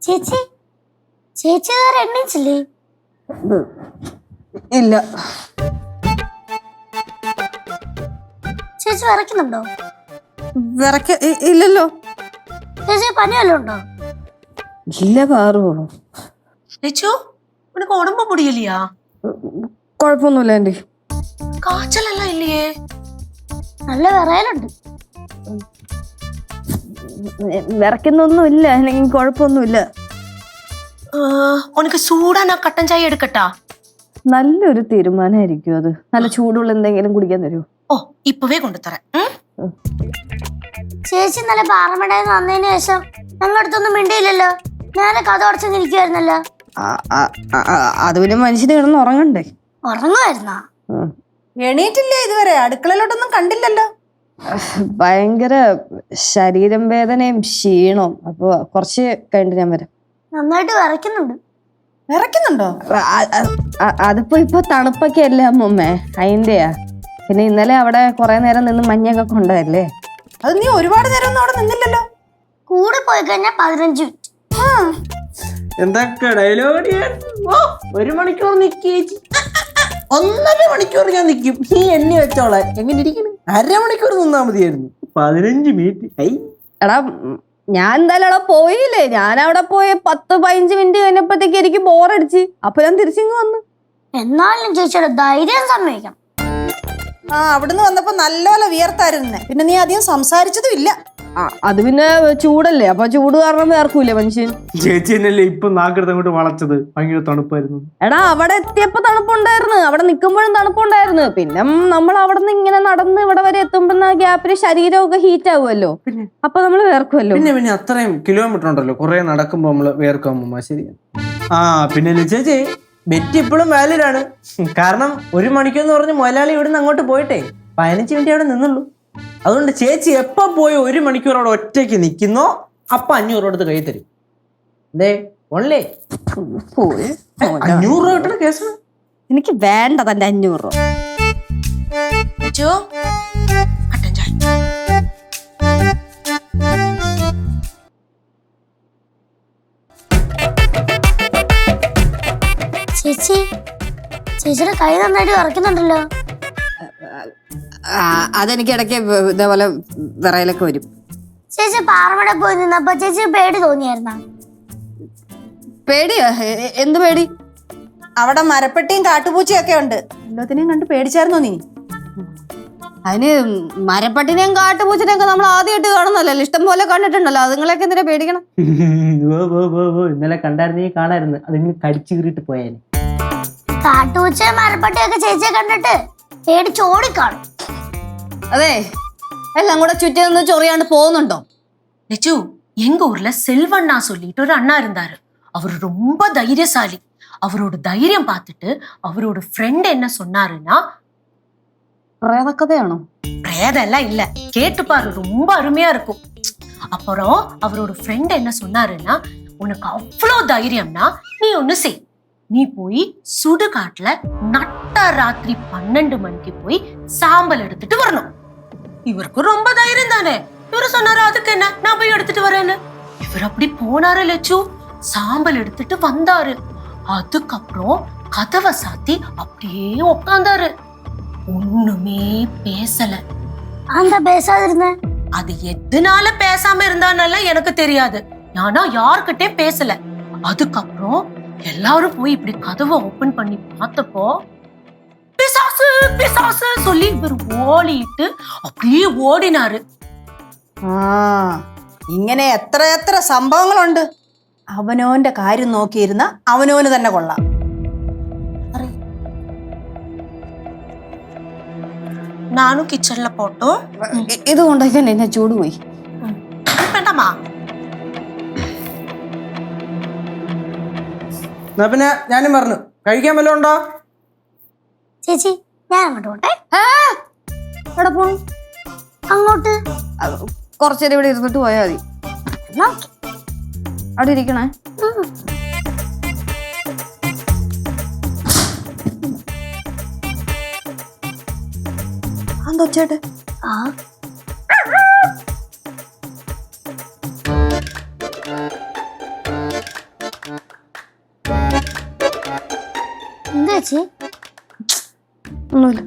ചേച്ചി ചേച്ചി വേറെ എണ്ണിച്ചില്ലേ? ഇല്ല. ചേച്ചി വിറയ്ക്കുന്നുണ്ടോ? ഇല്ലല്ലോ. ചേച്ചി പനി വല്ലതും ഉണ്ടോ? ഇല്ല പാറു. ലച്ചു உனக்கு உடம்பு முடியலையா? കുഴപ്പമൊന്നുമില്ല ആന്റി. കാച്ചലെല്ലാം ഇല്ലേ? നല്ല വിറയലുണ്ട്. വിറയ്ക്കുന്നൊന്നുമില്ല, എനിക്ക് കുഴപ്പമൊന്നുമില്ല. ഉനക്ക് ചൂടാനാ കട്ടൻ ചായ എടുക്കട്ടാ? നല്ലൊരു തീരുമാനമായിരിക്കും അത്. നല്ല ചൂടുള്ള എന്തെങ്കിലും കുടിക്കാൻ തരുമോ? ഓ ഇപ്പവേ കൊണ്ടുതരാം. ചേച്ചി നല്ല പാറമടയിൽ വന്നതിന് ശേഷം ഞങ്ങളുടെ അടുത്തൊന്നും മിണ്ടിയില്ലല്ലോ. ഞാൻ കഥ അടച്ചിരിക്കുവായിരുന്നല്ലോ. അത് പിന്നെ മനുഷ്യന് കിടന്ന് ഉറങ്ങണ്ടേ? ഉറങ്ങുമായിരുന്നാ? എണീറ്റില്ലേ ഇതുവരെ? അടുക്കളയിലോട്ടൊന്നും കണ്ടില്ലല്ലോ. ഭയങ്കര ശരീരം വേദനയും ക്ഷീണവും. അപ്പൊ കുറച്ച് കഴിഞ്ഞിട്ട് ഞാൻ വരാം. നന്നായിട്ട് വിറയ്ക്കുന്നുണ്ട്. വിറയ്ക്കുന്നുണ്ടോ? അതിപ്പോ ഇപ്പൊ തണുപ്പൊക്കെ അല്ലേ അമ്മമ്മേ, അതിന്റെയാ. പിന്നെ ഇന്നലെ അവിടെ കുറെ നേരം നിന്ന് മഞ്ഞൊക്കെ കൊണ്ടതല്ലേ. അത് നീ ഒരുപാട് നേരം ഒന്നും അവിടെ നിന്നില്ലല്ലോ. കൂടെ പോയി കഴിഞ്ഞാൽ 15 മിനിറ്റ്. എന്തൊക്കെ ഡയലോഗ്! ഒരു മണിക്കൂർ നിക്കേച്ചി, 1.5 മണിക്കൂർ ഞാൻ നിക്കും. നീ എണ്ണി വെച്ചോളെ. എങ്ങനെ ഇരിക്കുന്നു? 1/2 മണിക്കൂർ നിന്നാ മതിയായിരുന്നു. 15 മിനിറ്റ്. എടാ ഞാൻ എന്തായാലും അവിടെ പോയില്ലേ. ഞാൻ അവിടെ പോയി 10-15 മിനിറ്റ് കഴിഞ്ഞപ്പോഴത്തേക്ക് എനിക്ക് ബോറടിച്ച്. അപ്പൊ ഞാൻ തിരിച്ചിങ്ങ് വന്നു. എന്നാലും ചേച്ചിയുടെ ധൈര്യം സമ്മതിക്കണം. അവിടുന്ന് വന്നപ്പോ നല്ലപോലെ വിയർത്തായിരുന്നു. പിന്നെ നീ അധികം സംസാരിച്ചതും ഇല്ല. അത് പിന്നെ ചൂടല്ലേ, അപ്പൊ ചൂട് കാരണം വേർക്കൂലേ മനുഷ്യൻ. ചേച്ചി എന്നല്ലേ ഇപ്പൊ നാക്കെടുത്ത് അങ്ങോട്ട് വളച്ചത്. ഭയങ്കര തണുപ്പായിരുന്നു. എടാ അവിടെ എത്തിയപ്പോ തണുപ്പുണ്ടായിരുന്നു, അവിടെ നിൽക്കുമ്പോഴും തണുപ്പുണ്ടായിരുന്നു. പിന്നെ നമ്മൾ അവിടെ നിന്ന് ഇങ്ങനെ നടന്ന് ഇവിടെ വരെ എത്തുമ്പോ ആ ഗ്യാപ്പിന് ശരീരമൊക്കെ ഹീറ്റ് ആവുമല്ലോ. അപ്പൊ നമ്മൾ വേർക്കുമല്ലോ. പിന്നെ അത്രയും കിലോമീറ്റർ ഉണ്ടല്ലോ, കുറെ നടക്കുമ്പോ നമ്മള് വേർക്കാമ്മ. ശരിയാണ്. പിന്നെ ചേച്ചി ബെറ്റ് ഇപ്പോഴും വാലിഡാണ്. കാരണം 1 മണിക്കൂർ പറഞ്ഞ് മുതലാളി ഇവിടുന്ന് അങ്ങോട്ട് പോയിട്ടേ 15 മിനിറ്റ് അവിടെ നിന്നുള്ളൂ. അതുകൊണ്ട് ചേച്ചി എപ്പോ പോയി 1 മണിക്കൂർ അവിടെ ഒറ്റയ്ക്ക് നിൽക്കുന്നോ അപ്പൊ 500 കൊടുത്ത് കൈ തരും. അതെ ഓൺലേ 500 രൂപ കിട്ടുന്ന കേസാണ്. എനിക്ക് വേണ്ട തന്റെ 500 രൂപ. ലച്ചു കട്ടൻ ചായ. ചേച്ചി ചേച്ചിയുടെ കൈ നന്നായിട്ട് വിറയ്ക്കുന്നുണ്ടല്ലോ. അതെനിക്ക് ഇടയ്ക്ക് ഇതേപോലെ വിറയിലൊക്കെ വരും. ചേച്ചി പാറമട പോയി നിന്നപ്പോ ചേച്ചി പേടി തോന്നിയായിരുന്ന? പേടിയാ? എന്ത് പേടി? അവിടെ മരപ്പെട്ടിയും കാട്ടുപൂച്ചയൊക്കെ ഉണ്ട്. എല്ലാത്തിനെയും കണ്ട് പേടിച്ചായിരുന്നോ നീ? അതിന് മരപ്പട്ടിനെയും കാട്ടുപൂച്ചനെയും ഒക്കെ നമ്മൾ ആദ്യമായിട്ട് കാണുന്നല്ലോ, ഇഷ്ടം പോലെ കണ്ടിട്ടുണ്ടല്ലോ. അതുങ്ങളൊക്കെ എന്തിനാ പേടിക്കണം? ഇന്നലെ കണ്ടായിരുന്നേ കാണായിരുന്നു. അതിങ്ങനെ കടിച്ചു കീറിട്ട് പോയാല്. കാട്ടുപൂച്ച മരപ്പട്ടിയൊക്കെ ചേച്ചിയെ കണ്ടിട്ട് പേടിച്ചോടിക്കാണും. അതെ, എല്ലാം കൂടെ ചുറ്റി നിന്ന് ചൊറിയാണ്ട് പോകുന്നുണ്ടോ? லெச்சு எங்க ஊர்ல செல்வண்ணா சொல்லிட்டு ஒரு அண்ணா இருந்தாரு. அவர் ரொம்ப தைரியசாலி. அவரோட தைரியம் பார்த்துட்டு அவரோட ஃப்ரெண்ட் என்ன சொன்னாருன்னா, പ്രേതകഥയാണോ? பிரேதம் எல்லாம் இல்ல, கேட்டு பாரு, ரொம்ப அருமையா இருக்கும். அப்புறம் அவரோட ஃப்ரெண்ட் என்ன சொன்னாருன்னா, உனக்கு அவ்வளோ தைரியம்னா நீ ஒண்ணு செய். நீ போய் சுடுகாட்டுல நட்ட ராத்திரி 12 மணிக்கு போய் சாம்பல் எடுத்துட்டு வரணும். இவருக்கு ரொம்ப தைரியம் தானே. இவரு சொன்னாரு அதுக்கு என்ன, நான் போய் எடுத்துட்டு வரேன்னு. இவர் அப்படி போனாரு லெச்சு. சாம்பல் எடுத்துட்டு வந்தாரு. அதுக்கப்புறம் கதவை சாத்தி அப்படியே உட்கார்ந்தாரு. ஒண்ணுமே பேசல. அந்த பேசாதிருந்த? அது எதனால பேசாம இருந்தானல்ல எனக்கு தெரியாது. ஆனா யார்கிட்டயும் பேசல. அதுக்கப்புறம் எல்லாரும் போய் இப்படி கதவை ஓபன் பண்ணி பார்த்தப்போ பிசாசு பிசாசு சொல்லி இவர் ஓடிட்டு அப்படியே ஓடினாரு. ഇങ്ങനെ എത്ര എത്ര സംഭവങ്ങളുണ്ട്. അവനോന്റെ കാര്യം നോക്കിയിരുന്ന അവനോന് തന്നെ കൊള്ളാം. நானும் கிச்சன்ல போட்டோம். ഇത് കൊണ്ടുപോയി എന്നെ ചൂട് പോയി. വേണ്ടമാ. എന്നാ പിന്നെ ഞാനും പറഞ്ഞു, കഴിക്കാൻ വല്ലതും ഉണ്ടോ? ചേച്ചി ഞാൻ അങ്ങോട്ട് പോട്ടെ. എവിടെ പോണു? അങ്ങോട്ട്. കുറച്ചേരം ഇവിടെ ഇരുന്നിട്ട് പോയാൽ മതി. അവിടെ ഇരിക്കണേ. അതൊച്ചേട്ടെ. ഒന്നുമില്ല